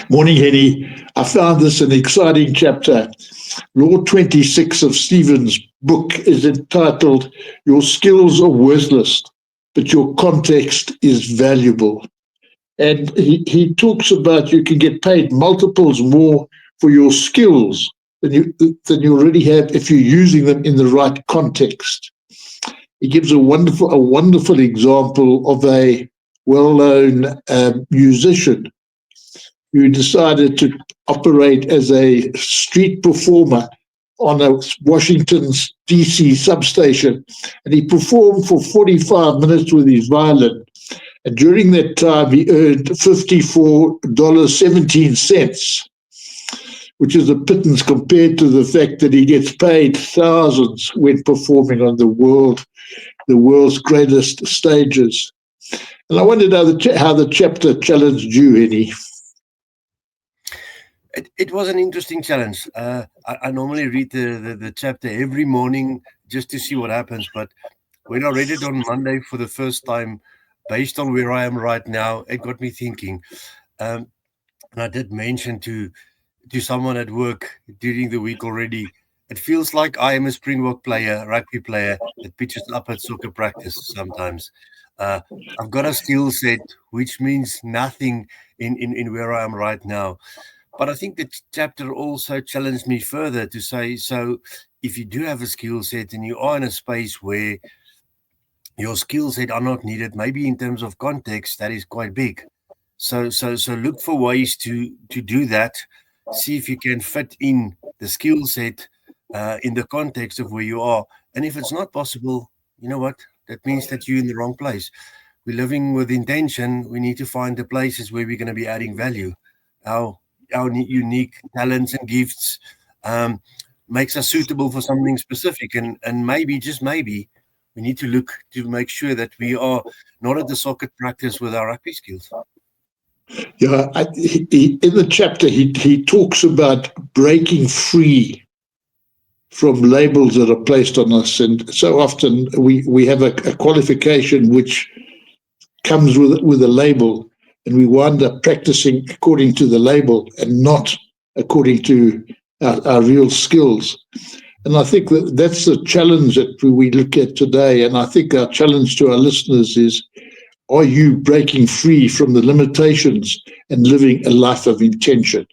Morning, Henny. I found this an exciting chapter. Law 26 of Stephen's book is entitled, Your Skills Are Worthless, but Your Context is Valuable. And he talks about you can get paid multiples more for your skills than you already have if you're using them in the right context. He gives a wonderful example of a well-known musician who decided to operate as a street performer on a Washington, D.C. substation. And he performed for 45 minutes with his violin. And during that time, he earned $54.17, which is a pittance compared to the fact that he gets paid thousands when performing on the world's greatest stages. And I wondered how the chapter challenged you, Eddie. It was an interesting challenge. I normally read the chapter every morning just to see what happens. But when I read it on Monday for the first time, based on where I am right now, it got me thinking. And I did mention to someone at work during the week already, it feels like I am a Springbok player, rugby player that pitches up at soccer practice sometimes. I've got a skill set which means nothing in where I am right now. But I think the chapter also challenged me further to say, so if you do have a skill set and you are in a space where your skill set are not needed, maybe in terms of context, that is quite big. So look for ways to do that. See if you can fit in the skill set in the context of where you are. And if it's not possible, you know what? That means that you're in the wrong place. We're living with intention. We need to find the places where we're going to be adding value. Our unique talents and gifts makes us suitable for something specific. And maybe, just maybe, we need to look to make sure that we are not at the soccer practice with our rugby skills. Yeah, in the chapter, he talks about breaking free from labels that are placed on us. And so often we have a qualification which comes with a label, and we wind up practicing according to the label and not according to our real skills. And I think that's the challenge that we look at today. And I think our challenge to our listeners is, are you breaking free from the limitations and living a life of intention?